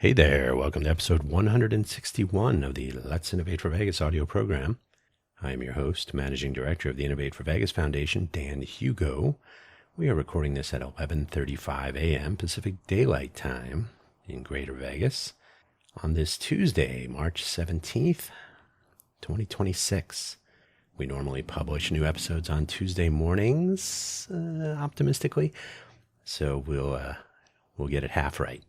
Hey there, welcome to episode 161 of the Let's Innovate for Vegas audio program. I am your host, Managing Director of the Innovate for Vegas Foundation, Dan Hugo. We are recording this at 11:35 a.m. Pacific Daylight Time in Greater Vegas on this Tuesday, March 17th, 2026. We normally publish new episodes on Tuesday mornings, optimistically, so we'll get it half right.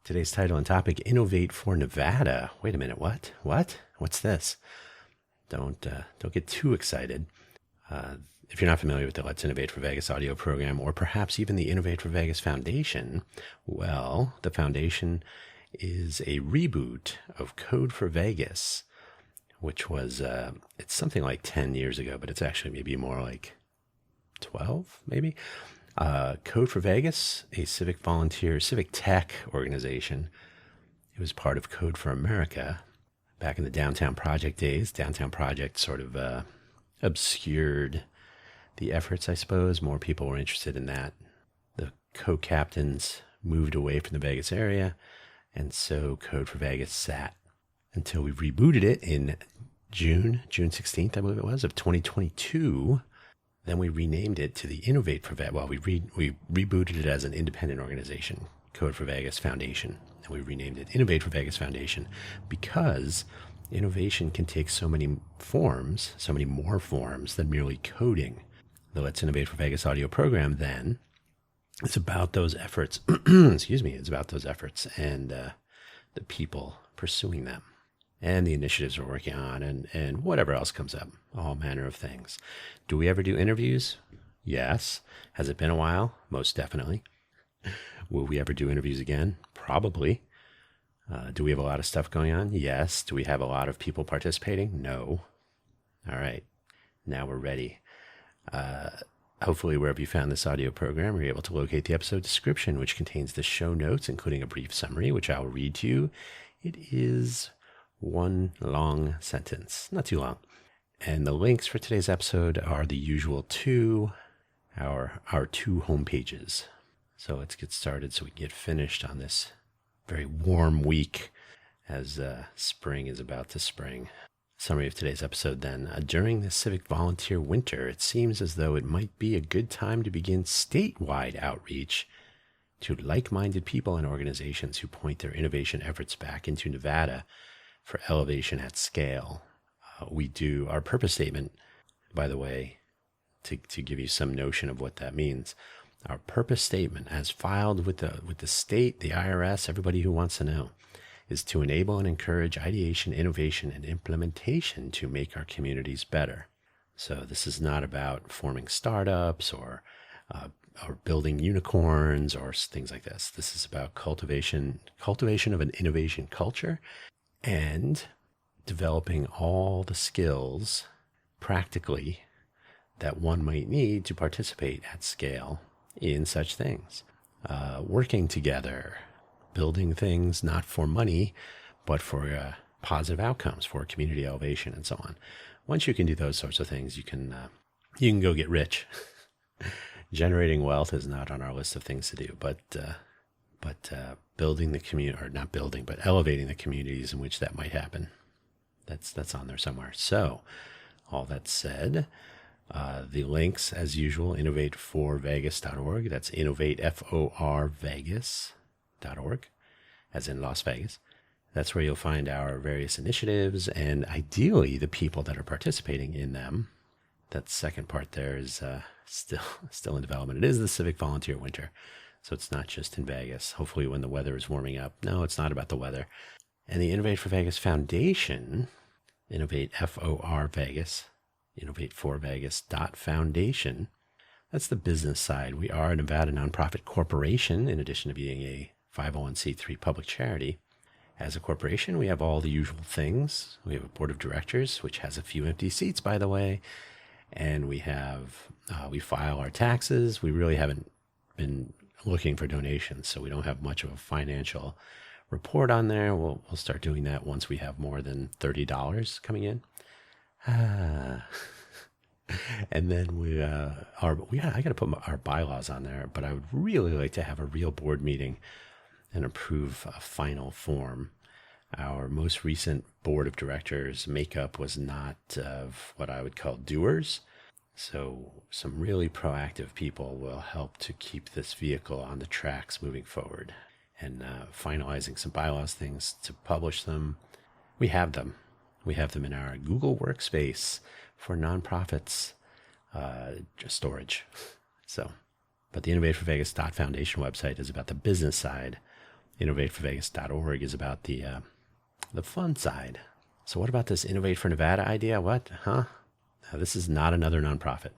Today's title and topic, Innovate for Nevada. Wait a minute, what? What's this? Don't get too excited. If you're not familiar with the Let's Innovate for Vegas audio program, or perhaps even the Innovate for Vegas Foundation, well, the foundation is a reboot of Code for Vegas, which was, it's something like 10 years ago, but it's actually maybe more like 12, maybe? Code for Vegas, a civic tech organization. It was part of Code for America back in the Downtown Project days. Downtown Project sort of obscured the efforts, I suppose. More people were interested in that. The co-captains moved away from the Vegas area, and so Code for Vegas sat until we rebooted it in June 16th, I believe it was, of 2022. Then we renamed it to the Innovate for Vegas. Well, we rebooted it as an independent organization, Code for Vegas Foundation. And we renamed it Innovate for Vegas Foundation because innovation can take so many more forms than merely coding. The Let's Innovate for Vegas audio program, then, is about those efforts. It's about those efforts and the people pursuing them, and the initiatives we're working on, and whatever else comes up, all manner of things. Do we ever do interviews? Yes. Has it been a while? Most definitely. Will we ever do interviews again? Probably. Do we have a lot of stuff going on? Yes. Do we have a lot of people participating? No. All right. Now we're ready. Hopefully, wherever you found this audio program, you're able to locate the episode description, which contains the show notes, including a brief summary, which I will read to you. It is one long sentence, not too long. And the links for today's episode are the usual two, our two home pages. So let's get started so we can get finished on this very warm week as spring is about to spring. Summary of today's episode then. During the civic volunteer winter, it seems as though it might be a good time to begin statewide outreach to like-minded people and organizations who point their innovation efforts back into Nevada for elevation at scale. We do our purpose statement, by the way, to give you some notion of what that means. Our purpose statement, as filed with the state, the IRS, everybody who wants to know, is to enable and encourage ideation, innovation, and implementation to make our communities better. So this is not about forming startups or building unicorns or things like this. This is about cultivation of an innovation culture and developing all the skills practically that one might need to participate at scale in such things. Working together, building things not for money, but for positive outcomes, for community elevation and so on. Once you can do those sorts of things, you can go get rich. Generating wealth is not on our list of things to do, but building the community, or not building, but elevating the communities in which that might happen. That's on there somewhere. So, all that said, the links, as usual, innovateforvegas.org. That's innovateforvegas.org, as in Las Vegas. That's where you'll find our various initiatives and ideally the people that are participating in them. That second part there is still in development. It is the Civic Volunteer Winter, so it's not just in Vegas. Hopefully when the weather is warming up. No, it's not about the weather. And the Innovate for Vegas Foundation, Innovate FOR Vegas, innovateforvegas.foundation. That's the business side. We are a Nevada nonprofit corporation, in addition to being a 501c3 public charity. As a corporation, we have all the usual things. We have a board of directors, which has a few empty seats, by the way. And we file our taxes. We really haven't been looking for donations, so we don't have much of a financial report on there. We'll start doing that once we have more than $30 coming in. And then I got to put our bylaws on there, but I would really like to have a real board meeting and approve a final form. Our most recent board of directors makeup was not of what I would call doers. So some really proactive people will help to keep this vehicle on the tracks moving forward. And finalizing some bylaws things to publish them. We have them. We have them in our Google Workspace for nonprofits storage. But the Innovate for Vegas Foundation website is about the business side. InnovateForVegas.org is about the fun side. So what about this Innovate for Nevada idea? What? Huh? Now, this is not another nonprofit.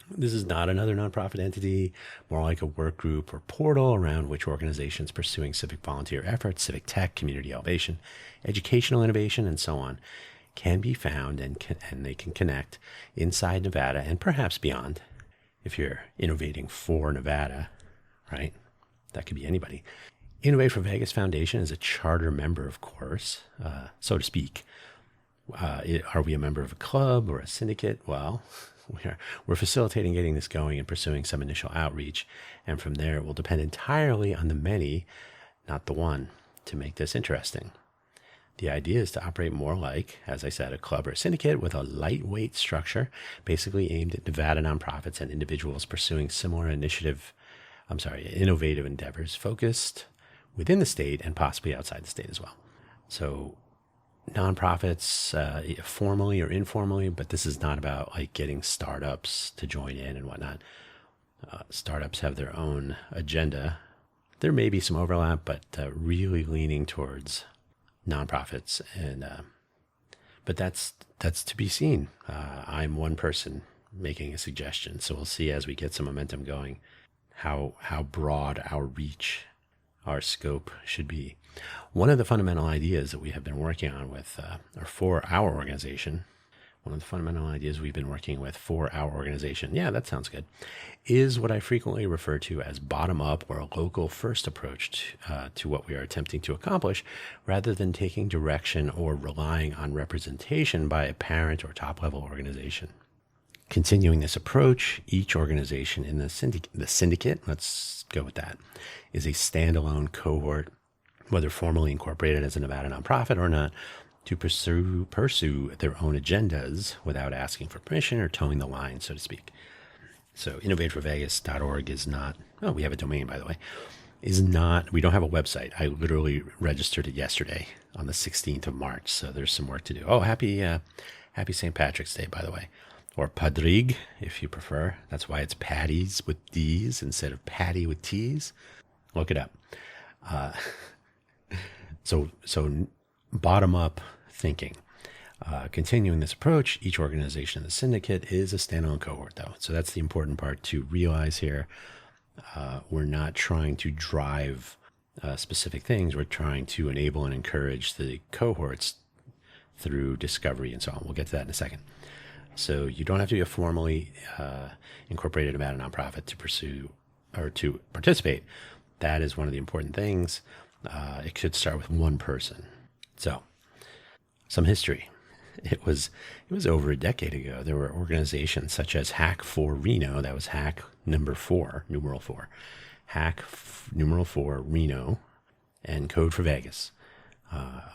This is not another nonprofit entity, more like a work group or portal around which organizations pursuing civic volunteer efforts, civic tech, community elevation, educational innovation, and so on can be found and they can connect inside Nevada and perhaps beyond. If you're innovating for Nevada, right? That could be anybody. Innovate for Vegas Foundation is a charter member, of course, so to speak. Are we a member of a club or a syndicate? Well, we're facilitating getting this going and pursuing some initial outreach. And from there, it will depend entirely on the many, not the one, to make this interesting. The idea is to operate more like, as I said, a club or a syndicate with a lightweight structure, basically aimed at Nevada nonprofits and individuals pursuing similar innovative endeavors focused within the state and possibly outside the state as well. So nonprofits, formally or informally, but this is not about like getting startups to join in and whatnot. Startups have their own agenda. There may be some overlap, but really leaning towards nonprofits, but that's to be seen. I'm one person making a suggestion, so we'll see as we get some momentum going how broad our reach, our scope should be. One of the fundamental ideas that we have been working on with, or for our organization, yeah, that sounds good, is what I frequently refer to as bottom-up or a local first approach to what we are attempting to accomplish, rather than taking direction or relying on representation by a parent or top-level organization. Continuing this approach, each organization in the syndicate, let's go with that, is a standalone cohort, whether formally incorporated as a Nevada nonprofit or not, to pursue their own agendas without asking for permission or towing the line, so to speak. So innovateforvegas.org is not, we have a domain, by the way, we don't have a website. I literally registered it yesterday on the 16th of March, so there's some work to do. Oh, happy St. Patrick's Day, by the way. Or Padrig, if you prefer. That's why it's Patties with D's instead of Patty with T's. Look it up. So bottom-up thinking. Continuing this approach, each organization in the syndicate is a standalone cohort, though. So that's the important part to realize here. We're not trying to drive specific things. We're trying to enable and encourage the cohorts through discovery and so on. We'll get to that in a second. So you don't have to be a formally incorporated Nevada nonprofit to pursue or to participate. That is one of the important things. It should start with one person. So, some history. It was over a decade ago. There were organizations such as Hack for Reno. That was Hack numeral 4. Hack numeral 4 Reno, and Code for Vegas,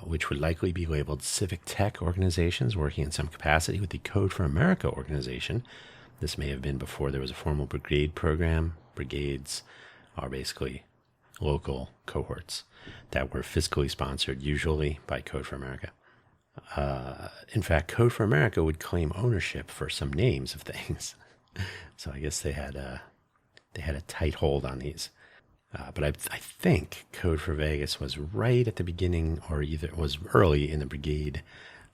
which would likely be labeled civic tech organizations working in some capacity with the Code for America organization. This may have been before there was a formal brigade program. Brigades are basically local cohorts that were fiscally sponsored, usually by Code for America. In fact, Code for America would claim ownership for some names of things. So I guess they had a tight hold on these. But I think Code for Vegas was right at the beginning, or either it was early in the brigade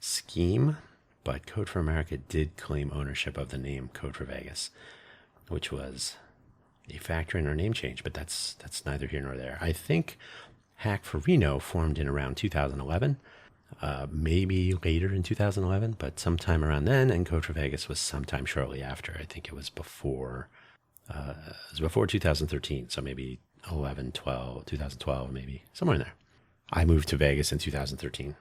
scheme, but Code for America did claim ownership of the name Code for Vegas, which was a factor in our name change, but that's neither here nor there. I think Hack for Reno formed in around 2011, maybe later in 2011, but sometime around then, and Code for Vegas was sometime shortly after. I think it was before 2013, so maybe 2012, maybe somewhere in there. I moved to Vegas in 2013.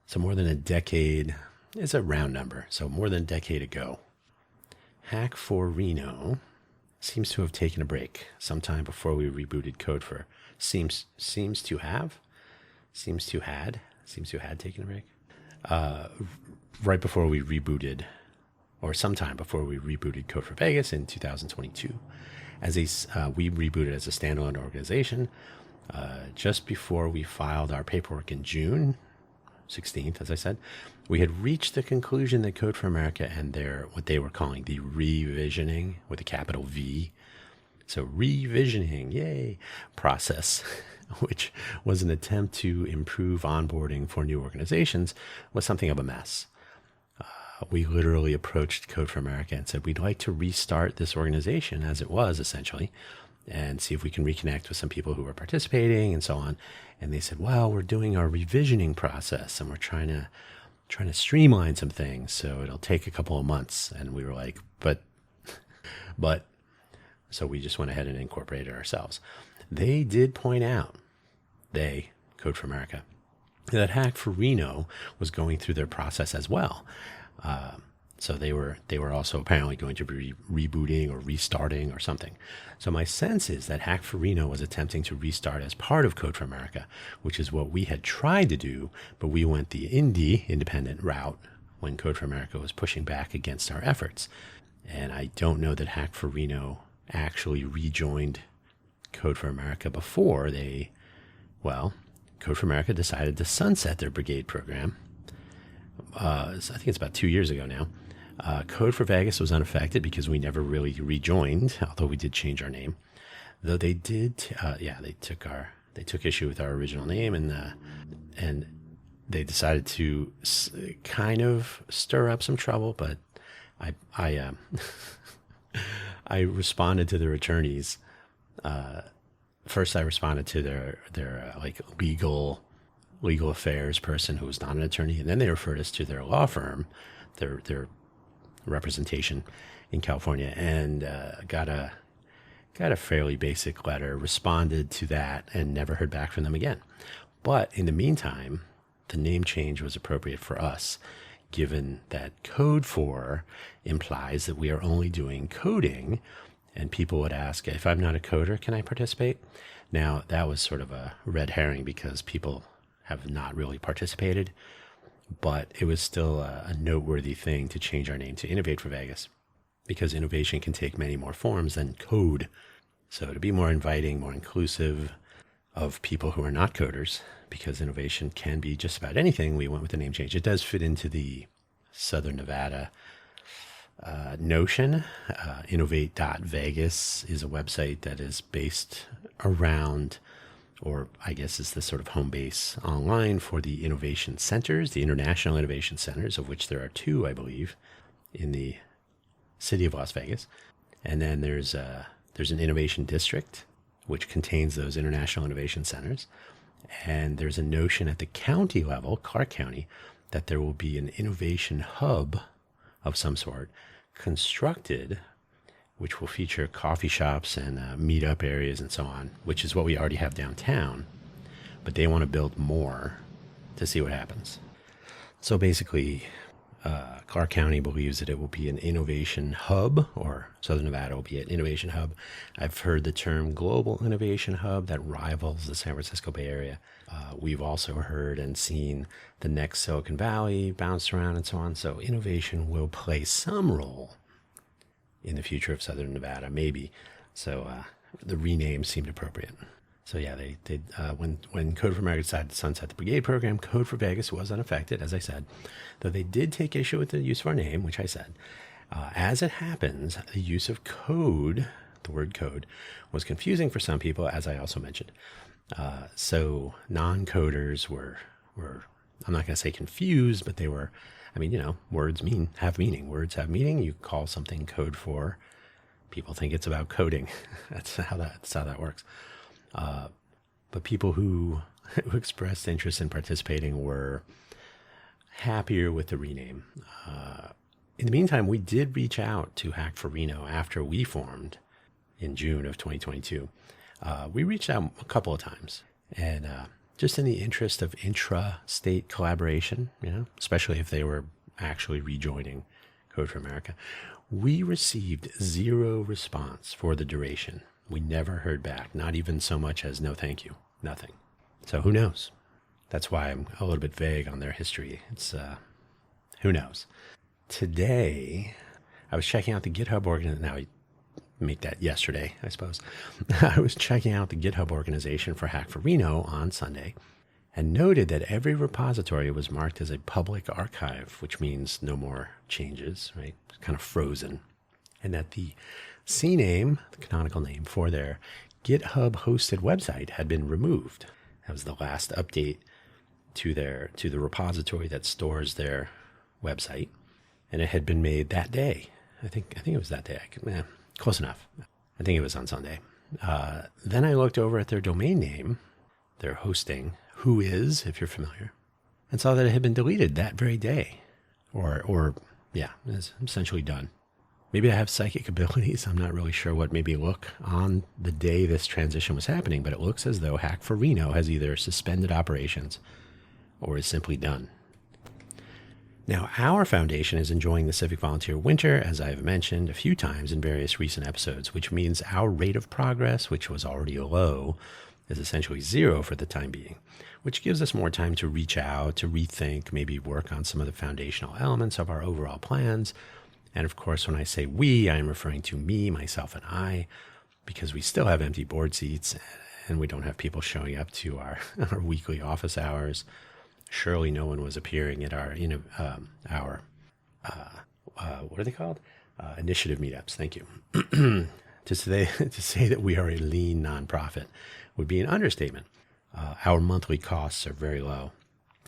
So more than a decade is a round number. So more than a decade ago. Hack for Reno seems to have taken a break sometime before we rebooted Code for seems to had taken a break. Right before we rebooted, or sometime before we rebooted Code for Vegas in 2022, we rebooted as a standalone organization. Just before we filed our paperwork in June 16th, as I said, we had reached the conclusion that Code for America and what they were calling the revisioning with a capital V. So revisioning, yay, process, which was an attempt to improve onboarding for new organizations, was something of a mess. We literally approached Code for America and said, we'd like to restart this organization as it was, essentially, and see if we can reconnect with some people who were participating and so on. And they said, well, we're doing our revisioning process and we're trying to streamline some things, so it'll take a couple of months. And we were like, but, so we just went ahead and incorporated ourselves. They did point out, Code for America, that Hack for Reno was going through their process as well. So they were also apparently going to be rebooting or restarting or something. So my sense is that Hack for Reno was attempting to restart as part of Code for America, which is what we had tried to do, but we went the independent route when Code for America was pushing back against our efforts. And I don't know that Hack for Reno actually rejoined Code for America before Code for America decided to sunset their brigade program. I think it's about 2 years ago now. Code for Vegas was unaffected because we never really rejoined, although we did change our name. Though they did, they took issue with our original name, and they decided to kind of stir up some trouble. But I responded to their attorneys. First, I responded to their legal affairs person who was not an attorney, and then they referred us to their law firm, their representation in California, and got a fairly basic letter, responded to that, and never heard back from them again. But in the meantime, the name change was appropriate for us, given that Code for implies that we are only doing coding, and people would ask, if I'm not a coder, can I participate? Now, that was sort of a red herring because people have not really participated, but it was still a noteworthy thing to change our name to Innovate for Vegas, because innovation can take many more forms than code. So to be more inviting, more inclusive of people who are not coders, because innovation can be just about anything, we went with the name change. It does fit into the Southern Nevada notion. Innovate.Vegas is a website that is based around, or I guess is the sort of home base online for the innovation centers, the international innovation centers, of which there are 2, I believe, in the city of Las Vegas. And then there's an innovation district, which contains those international innovation centers. And there's a notion at the county level, Clark County, that there will be an innovation hub of some sort constructed, which will feature coffee shops and meetup areas and so on, which is what we already have downtown. But they want to build more to see what happens. So basically, Clark County believes that it will be an innovation hub, or Southern Nevada will be an innovation hub. I've heard the term global innovation hub that rivals the San Francisco Bay Area. We've also heard and seen the next Silicon Valley bounce around and so on. So innovation will play some role in the future of Southern Nevada, maybe. So the rename seemed appropriate. So yeah, when Code for America decided to sunset the brigade program, Code for Vegas was unaffected, as I said, though they did take issue with the use of our name, which I said. As it happens, the use of code, the word code, was confusing for some people, as I also mentioned. So non-coders were, I'm not going to say confused, but they were, words have meaning. Words have meaning. You call something code for, people think it's about coding. That's how that works. But people who expressed interest in participating were happier with the rename. In the meantime, we did reach out to Hack for Reno after we formed in June of 2022. We reached out a couple of times, and just in the interest of intra-state collaboration, especially if they were actually rejoining Code for America, we received 0 response for the duration. We never heard back, not even so much as no thank you, nothing. So who knows? That's why I'm a little bit vague on their history. It's, who knows? Today, I was checking out the GitHub organization. Now, make that yesterday, I suppose. I was checking out the GitHub organization for Hack for Reno on Sunday and noted that every repository was marked as a public archive, which means no more changes, right? Kind of frozen. And that the CNAME, the canonical name for their GitHub hosted website, had been removed. That was the last update to the repository that stores their website, and it had been made that day. I think it was that day. Close enough. I think it was on Sunday. Then I looked over at their domain name, their hosting, Whois, if you're familiar, and saw that it had been deleted that very day, or it's essentially done. Maybe I have psychic abilities. I'm not really sure what made me look on the day this transition was happening, but it looks as though Hack for Reno has either suspended operations or is simply done. Now, our foundation is enjoying the Civic Volunteer Winter, as I've mentioned a few times in various recent episodes, which means our rate of progress, which was already low, is essentially zero for the time being, which gives us more time to reach out, to rethink, maybe work on some of the foundational elements of our overall plans. And of course, when I say we, I'm referring to me, myself, and I, because we still have empty board seats and we don't have people showing up to our weekly office hours. Surely no one was appearing at our what are they called? Initiative meetups. Thank you. To say that we are a lean nonprofit would be an understatement. Our monthly costs are very low,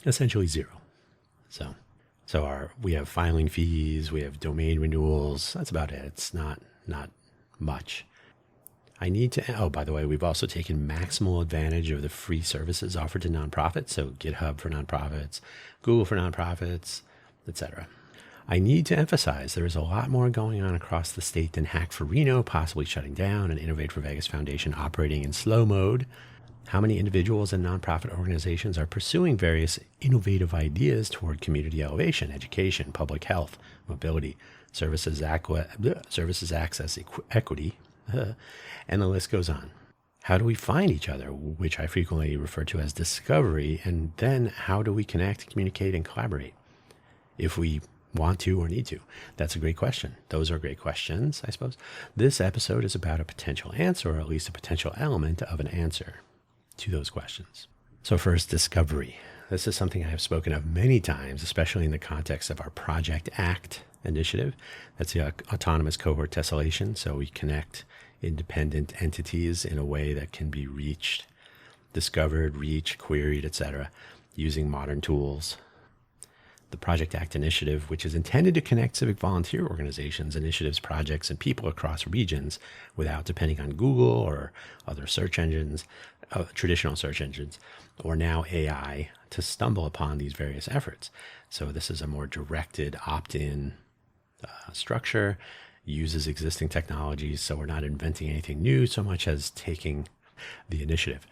essentially zero. So we have filing fees, we have domain renewals. That's about it. It's not much. By the way, we've also taken maximal advantage of the free services offered to nonprofits. So GitHub for nonprofits, Google for nonprofits, etc. I need to emphasize there is a lot more going on across the state than Hack for Reno possibly shutting down and Innovate for Vegas Foundation operating in slow mode. How many individuals and nonprofit organizations are pursuing various innovative ideas toward community elevation, education, public health, mobility, services access, equity, and the list goes on. How do we find each other, which I frequently refer to as discovery, and then how do we connect, communicate, and collaborate if we want to or need to? That's a great question. Those are great questions, I suppose. This episode is about a potential answer, or at least a potential element of an answer to those questions. So first, discovery. This is something I have spoken of many times, especially in the context of our Project ACT initiative. That's the autonomous cohort tessellation. So we connect independent entities in a way that can be reached, discovered, reached, queried, etc., using modern tools. The Project ACT initiative, which is intended to connect civic volunteer organizations, initiatives, projects, and people across regions without depending on Google or other search engines, traditional search engines, or now AI to stumble upon these various efforts. So this is a more directed opt-in structure, uses existing technologies, so we're not inventing anything new so much as taking the initiative.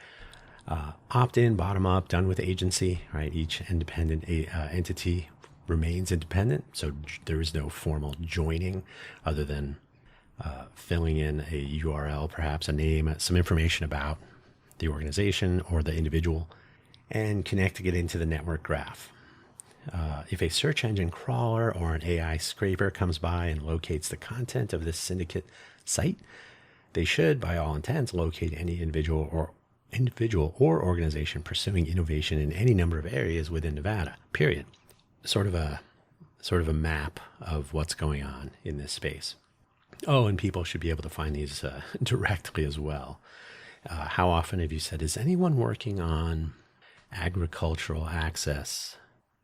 Opt-in, bottom-up, done with agency, right? Each independent entity remains independent, so there is no formal joining other than filling in a URL, perhaps a name, some information about the organization or the individual, and connecting it into the network graph. If a search engine crawler or an AI scraper comes by and locates the content of this syndicate site, they should, by all intents, locate any individual or organization pursuing innovation in any number of areas within Nevada, period. Sort of a map of what's going on in this space. Oh, and people should be able to find these directly as well. How often have you said, is anyone working on agricultural access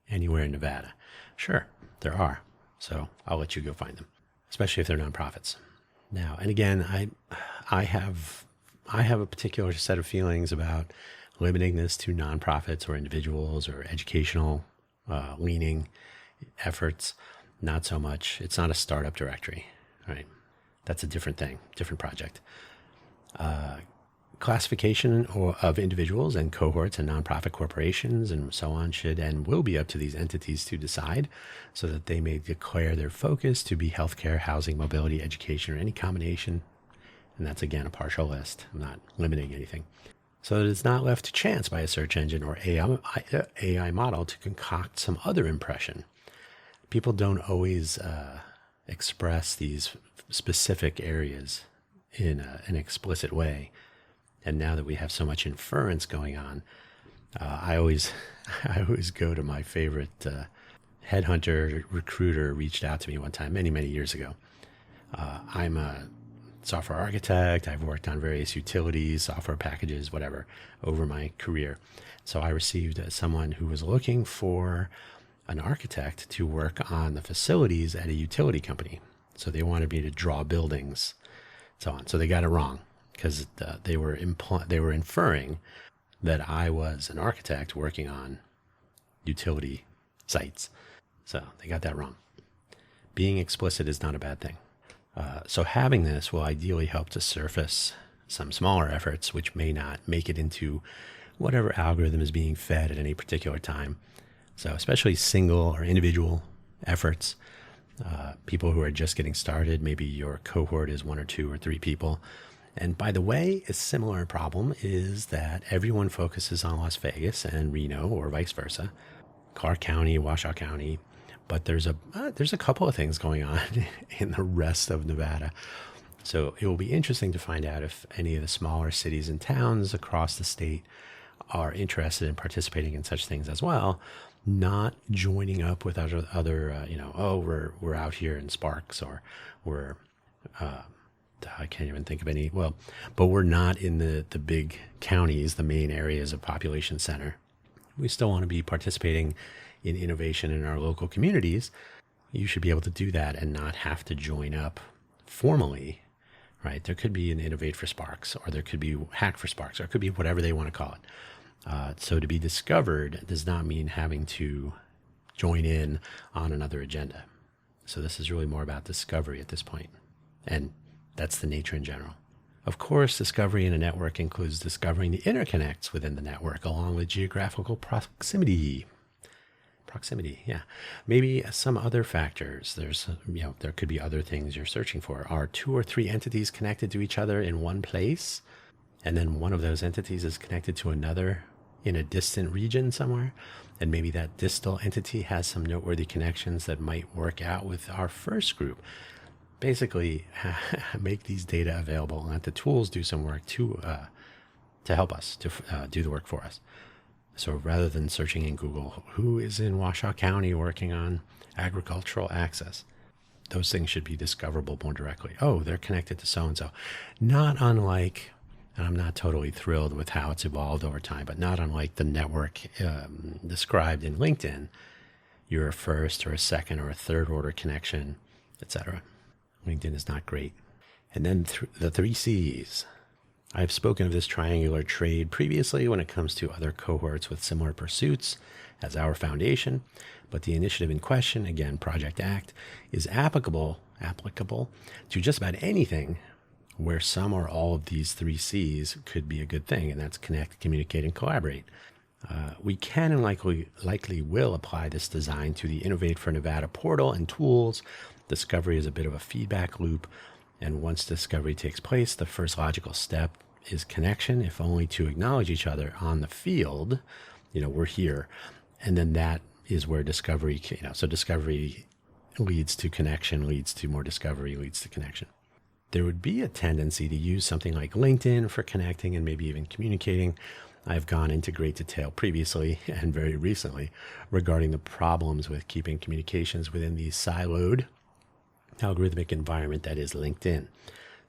anywhere in Nevada? Sure, there are. So I'll let you go find them, especially if they're nonprofits. Now, and again, I have a particular set of feelings about limiting this to nonprofits or individuals or educational leaning efforts. Not so much. It's not a startup directory, right? That's a different thing, different project. Classification of individuals and cohorts and nonprofit corporations and so on should and will be up to these entities to decide, so that they may declare their focus to be healthcare, housing, mobility, education, or any combination And that's, again, a partial list. I'm not limiting anything. So that it's not left to chance by a search engine or AI model to concoct some other impression. People don't always express these specific areas in an explicit way. And now that we have so much inference going on, I always go to my favorite headhunter recruiter reached out to me one time many years ago. I'm a software architect. I've worked on various utilities, software packages, whatever, over my career. So I received someone who was looking for an architect to work on the facilities at a utility company. So they wanted me to draw buildings, so on. So they got it wrong because they were inferring that I was an architect working on utility sites. So they got that wrong. Being explicit is not a bad thing. So having this will ideally help to surface some smaller efforts which may not make it into whatever algorithm is being fed at any particular time. So especially single or individual efforts, people who are just getting started, maybe your cohort is 1 or 2 or 3 people. And by the way, a similar problem is that everyone focuses on Las Vegas and Reno or vice versa, Clark County, Washoe County. But there's a couple of things going on in the rest of Nevada. So it will be interesting to find out if any of the smaller cities and towns across the state are interested in participating in such things as well, not joining up with other we're out here in Sparks, or we're, I can't even think of any, but we're not in the big counties, the main areas of population center. We still want to be participating in innovation in our local communities. You should be able to do that and not have to join up formally, right? There could be an Innovate for Sparks, or there could be Hack for Sparks, or it could be whatever they want to call it. So to be discovered does not mean having to join in on another agenda. So this is really more about discovery at this point. And that's the nature in general. Of course, discovery in a network includes discovering the interconnects within the network along with geographical proximity. Yeah. Maybe some other factors. There could be other things you're searching for. Are 2 or 3 entities connected to each other in one place? And then one of those entities is connected to another in a distant region somewhere? And maybe that distal entity has some noteworthy connections that might work out with our first group. Basically, make these data available and let the tools do some work to help us, to do the work for us. So rather than searching in Google, who is in Washoe County working on agricultural access? Those things should be discoverable more directly. Oh, they're connected to so-and-so. Not unlike, and I'm not totally thrilled with how it's evolved over time, but not unlike the network described in LinkedIn. You're a first or a second or a third order connection, etc. LinkedIn is not great. And then the 3 C's. I've spoken of this triangular trade previously when it comes to other cohorts with similar pursuits as our foundation, but the initiative in question, again, Project ACT, is applicable to just about anything where some or all of these 3 C's could be a good thing, and that's connect, communicate, and collaborate. We can and likely will apply this design to the Innovate for Nevada portal and tools. Discovery is a bit of a feedback loop. And once discovery takes place, the first logical step is connection, if only to acknowledge each other on the field. We're here. And then that is where discovery, so discovery leads to connection, leads to more discovery, leads to connection. There would be a tendency to use something like LinkedIn for connecting and maybe even communicating. I've gone into great detail previously and very recently regarding the problems with keeping communications within the siloed algorithmic environment that is LinkedIn.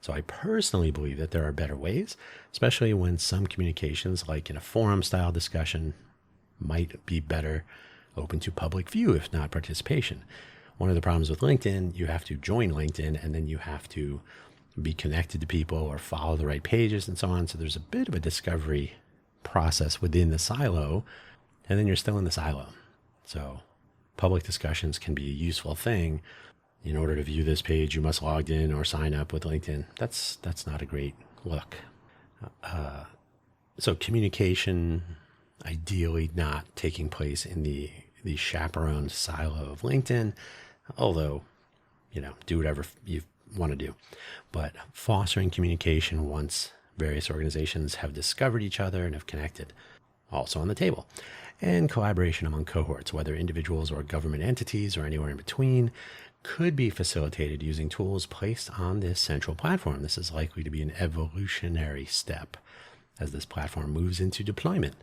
So I personally believe that there are better ways, especially when some communications, like in a forum style discussion, might be better open to public view, if not participation. One of the problems with LinkedIn, you have to join LinkedIn and then you have to be connected to people or follow the right pages and so on. So there's a bit of a discovery process within the silo, and then you're still in the silo. So public discussions can be a useful thing. In order to view this page, you must log in or sign up with LinkedIn. That's not a great look. So communication, ideally not taking place in the chaperoned silo of LinkedIn, although, do whatever you want to do. But fostering communication once various organizations have discovered each other and have connected, also on the table. And collaboration among cohorts, whether individuals or government entities or anywhere in between, could be facilitated using tools placed on this central platform. This is likely to be an evolutionary step as this platform moves into deployment.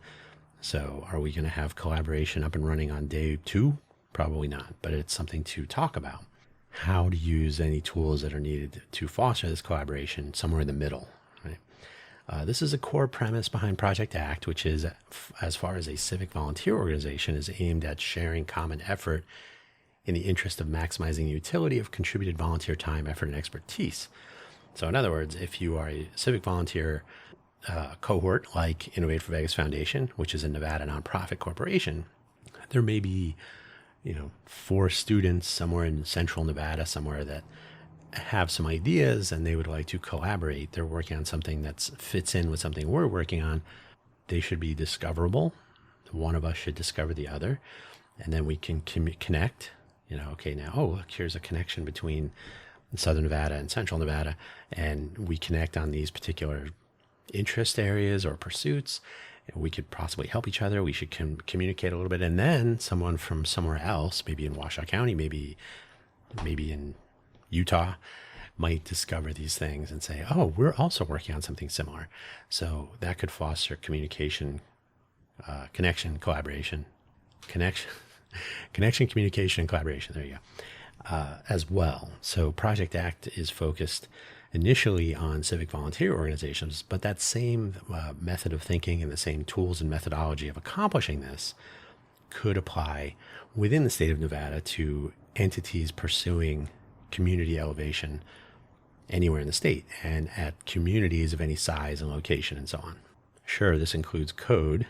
So are we going to have collaboration up and running on day 2? Probably not, but it's something to talk about. How to use any tools that are needed to foster this collaboration somewhere in the middle. Right? This is a core premise behind Project ACT, which is, as far as a civic volunteer organization, is aimed at sharing common effort in the interest of maximizing the utility of contributed volunteer time, effort, and expertise. So in other words, if you are a civic volunteer cohort like Innovate for Vegas Foundation, which is a Nevada nonprofit corporation, there may be 4 students somewhere in central Nevada, somewhere that have some ideas and they would like to collaborate. They're working on something that fits in with something we're working on. They should be discoverable. One of us should discover the other, and then we can connect. Okay, now, look, here's a connection between Southern Nevada and Central Nevada, and we connect on these particular interest areas or pursuits. We could possibly help each other. We should communicate a little bit. And then someone from somewhere else, maybe in Washoe County, maybe in Utah, might discover these things and say, we're also working on something similar. So that could foster communication, connection, communication, and collaboration. There you go. As well. So Project ACT is focused initially on civic volunteer organizations, but that same method of thinking and the same tools and methodology of accomplishing this could apply within the state of Nevada to entities pursuing community elevation anywhere in the state and at communities of any size and location and so on. Sure, this includes code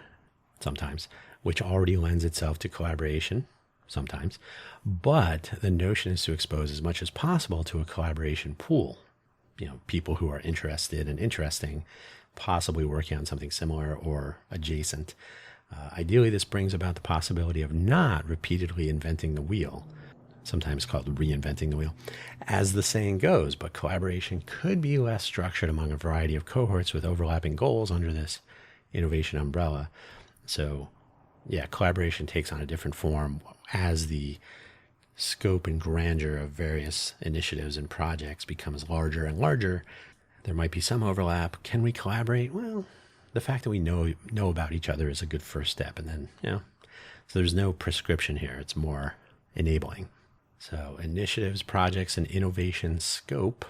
sometimes, which already lends itself to collaboration sometimes, but the notion is to expose as much as possible to a collaboration pool. People who are interested and interesting, possibly working on something similar or adjacent. Ideally, this brings about the possibility of not repeatedly inventing the wheel, sometimes called reinventing the wheel, as the saying goes, but collaboration could be less structured among a variety of cohorts with overlapping goals under this innovation umbrella. So, collaboration takes on a different form as the scope and grandeur of various initiatives and projects becomes larger and larger. There might be some overlap. Can we collaborate? Well, the fact that we know about each other is a good first step. And then, so there's no prescription here. It's more enabling. So initiatives, projects, and innovation scope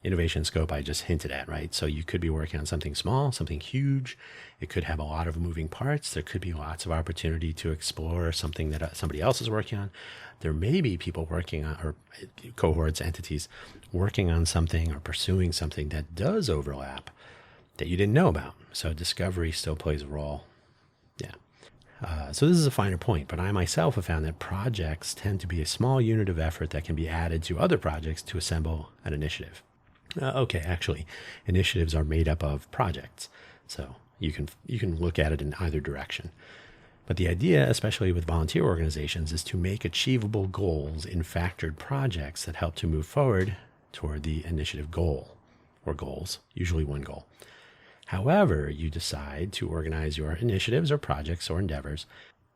I just hinted at, right? So you could be working on something small, something huge. It could have a lot of moving parts. There could be lots of opportunity to explore something that somebody else is working on. There may be people working on, or cohorts, entities, working on something or pursuing something that does overlap that you didn't know about. So discovery still plays a role. So this is a finer point, but I myself have found that projects tend to be a small unit of effort that can be added to other projects to assemble an initiative. Actually, initiatives are made up of projects, so you can look at it in either direction. But the idea, especially with volunteer organizations, is to make achievable goals in factored projects that help to move forward toward the initiative goal, or goals, usually one goal. However you decide to organize your initiatives or projects or endeavors,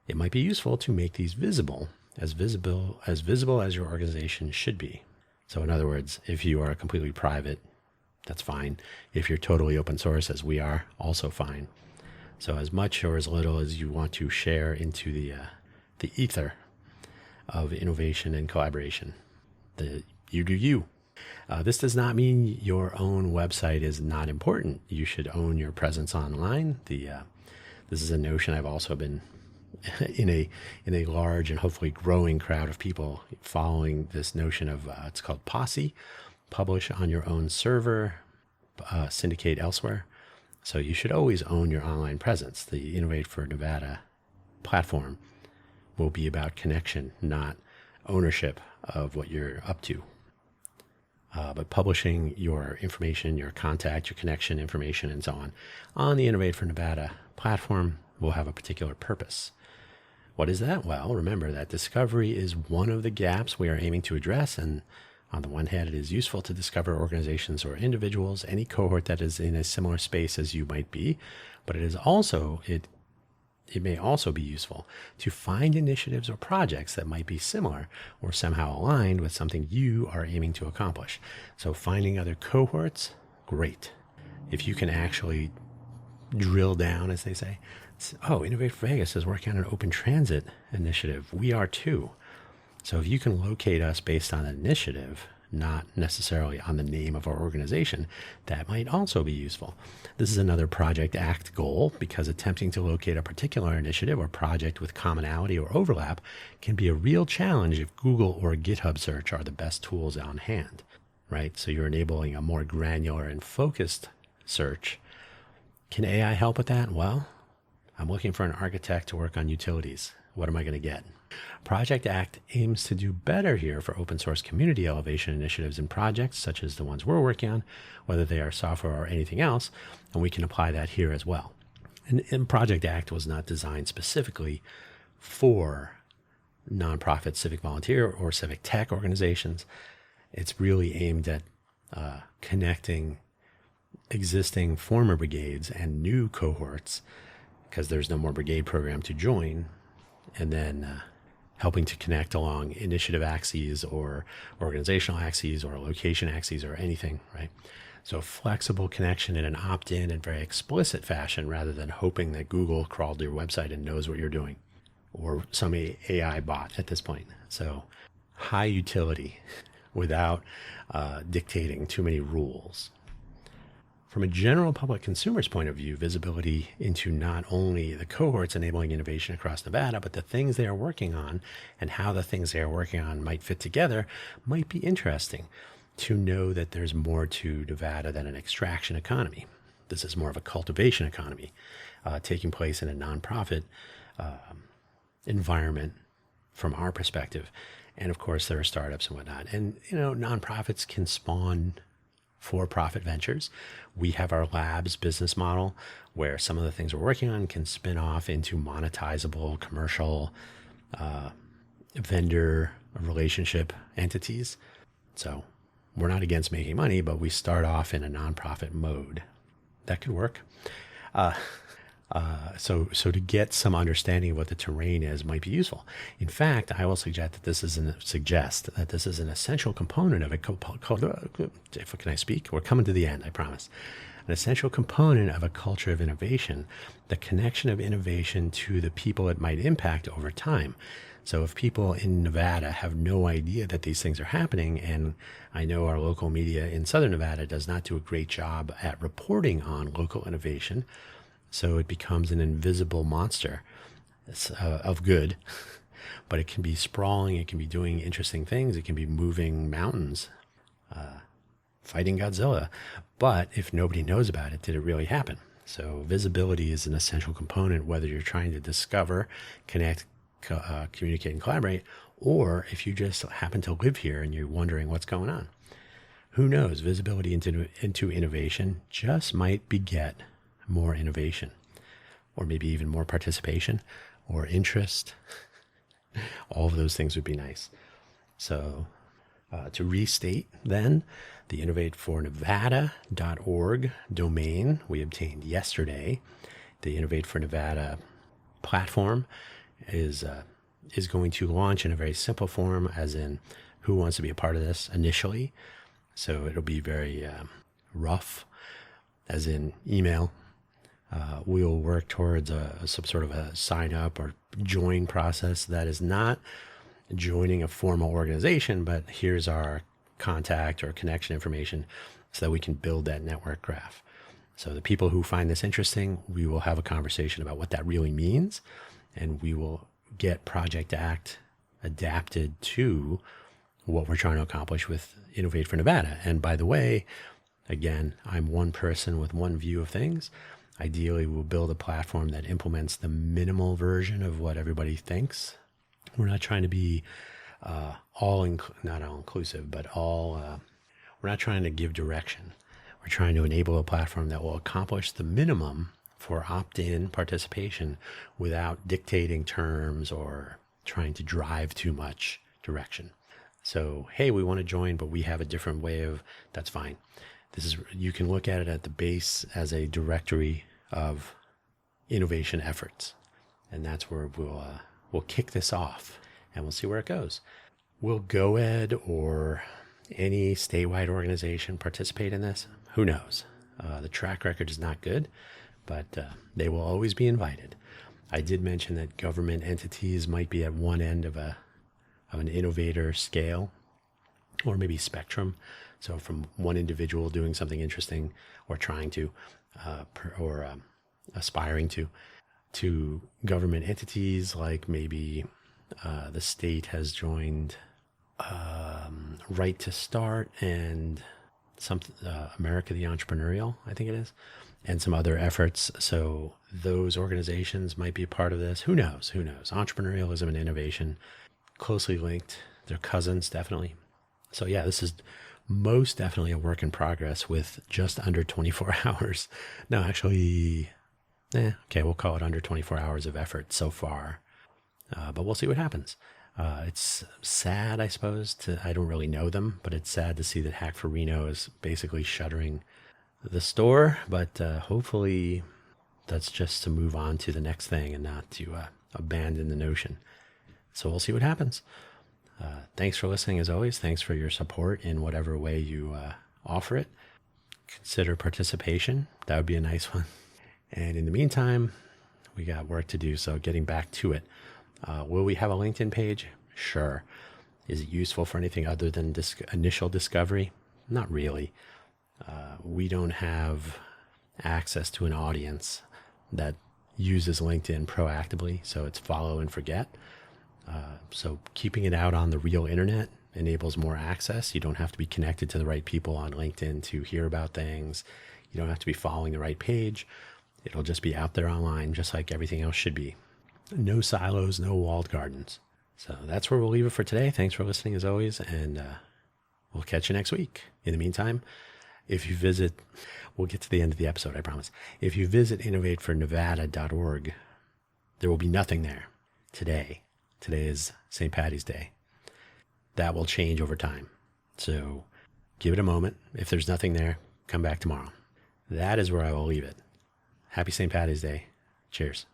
it might be useful to make these visible as your organization should be. So in other words, if you are completely private, that's fine. If you're totally open source, as we are, also fine. So as much or as little as you want to share into the ether of innovation and collaboration, you do you. This does not mean your own website is not important. You should own your presence online. This is a notion I've also been in a large and hopefully growing crowd of people following this notion of it's called Posse, publish on your own server, syndicate elsewhere. So you should always own your online presence. The Innovate for Nevada platform will be about connection, not ownership of what you're up to. But publishing your information, your contact, your connection information, and so on the Innovate for Nevada platform will have a particular purpose. What is that? Well, remember that discovery is one of the gaps we are aiming to address, and On the one hand, it is useful to discover organizations or individuals, any cohort that is in a similar space as you might be, but it may also be useful to find initiatives or projects that might be similar or somehow aligned with something you are aiming to accomplish. So finding other cohorts, great. If you can actually drill down, as they say, Innovate for Vegas is working on an open transit initiative. We are too. So if you can locate us based on an initiative, not necessarily on the name of our organization, that might also be useful. This is another Project ACT goal, because attempting to locate a particular initiative or project with commonality or overlap can be a real challenge if Google or GitHub search are the best tools on hand, right? So you're enabling a more granular and focused search. Can AI help with that? Well, I'm looking for an architect to work on utilities. What am I going to get? Project ACT aims to do better here for open source community elevation initiatives and projects such as the ones we're working on, whether they are software or anything else, and we can apply that here as well. And Project ACT was not designed specifically for nonprofit civic volunteer or civic tech organizations. It's really aimed at connecting existing former brigades and new cohorts, because there's no more brigade program to join, and then helping to connect along initiative axes or organizational axes or location axes or anything, right? So flexible connection in an opt-in and very explicit fashion, rather than hoping that Google crawled to your website and knows what you're doing, or some AI bot at this point. So high utility without dictating too many rules. From a general public consumer's point of view, visibility into not only the cohorts enabling innovation across Nevada, but the things they are working on and how the things they are working on might fit together might be interesting. To know that there's more to Nevada than an extraction economy. This is more of a cultivation economy taking place in a nonprofit environment from our perspective. And of course, there are startups and whatnot. And, nonprofits can spawn for-profit ventures. We have our labs business model where some of the things we're working on can spin off into monetizable commercial vendor relationship entities. So we're not against making money, but we start off in a nonprofit mode. That could work. So to get some understanding of what the terrain is might be useful. In fact, I will suggest that this is an essential component of can I speak? We're coming to the end, I promise. An essential component of a culture of innovation, the connection of innovation to the people it might impact over time. So if people in Nevada have no idea that these things are happening, and I know our local media in Southern Nevada does not do a great job at reporting on local innovation, so it becomes an invisible monster of good, but it can be sprawling, it can be doing interesting things, it can be moving mountains, fighting Godzilla. But if nobody knows about it, did it really happen? So visibility is an essential component, whether you're trying to discover, connect, communicate, and collaborate, or if you just happen to live here and you're wondering what's going on. Who knows? Visibility into innovation just might beget more innovation, or maybe even more participation or interest. All of those things would be nice. So to restate then, the innovatefornevada.org domain we obtained yesterday. The Innovate for Nevada platform is going to launch in a very simple form, as in who wants to be a part of this initially. So it'll be very rough, as in email. We'll work towards some sort of a sign up or join process that is not joining a formal organization, but here's our contact or connection information so that we can build that network graph. So the people who find this interesting, we will have a conversation about what that really means, and we will get Project ACT adapted to what we're trying to accomplish with Innovate for Nevada. And by the way, again, I'm one person with one view of things. Ideally, we'll build a platform that implements the minimal version of what everybody thinks. We're not trying to be not all inclusive, but we're not trying to give direction. We're trying to enable a platform that will accomplish the minimum for opt-in participation without dictating terms or trying to drive too much direction. So, hey, we want to join, but we have a different way of, that's fine. You can look at it at the base as a directory of innovation efforts. And that's where we'll kick this off and we'll see where it goes. Will GoEd or any statewide organization participate in this? Who knows? The track record is not good, but they will always be invited. I did mention that government entities might be at one end of an innovator scale, or maybe spectrum. So from one individual doing something interesting or trying to, aspiring to government entities, like maybe the state has joined Right to Start and America the Entrepreneurial, I think it is, and some other efforts. So those organizations might be a part of this. Who knows? Who knows? Entrepreneurialism and innovation closely linked. They're cousins, definitely. So yeah, this is most definitely a work in progress with just under 24 hours. No, actually, okay, we'll call it under 24 hours of effort so far. But we'll see what happens. It's sad, I suppose, I don't really know them, but it's sad to see that Hack for Reno is basically shuttering the store. But hopefully that's just to move on to the next thing and not to abandon the notion. So we'll see what happens. Thanks for listening, as always. Thanks for your support in whatever way you offer it. Consider participation. That would be a nice one. And in the meantime, we got work to do, so getting back to it. Will we have a LinkedIn page? Sure. Is it useful for anything other than initial discovery? Not really. We don't have access to an audience that uses LinkedIn proactively, so it's follow and forget. So keeping it out on the real internet enables more access. You don't have to be connected to the right people on LinkedIn to hear about things. You don't have to be following the right page. It'll just be out there online, just like everything else should be. No silos, no walled gardens. So that's where we'll leave it for today. Thanks for listening, as always, and we'll catch you next week. In the meantime, if you visit, we'll get to the end of the episode, I promise. If you visit innovatefornevada.org, there will be nothing there today. Today is St. Paddy's Day. That will change over time. So give it a moment. If there's nothing there, come back tomorrow. That is where I will leave it. Happy St. Paddy's Day. Cheers.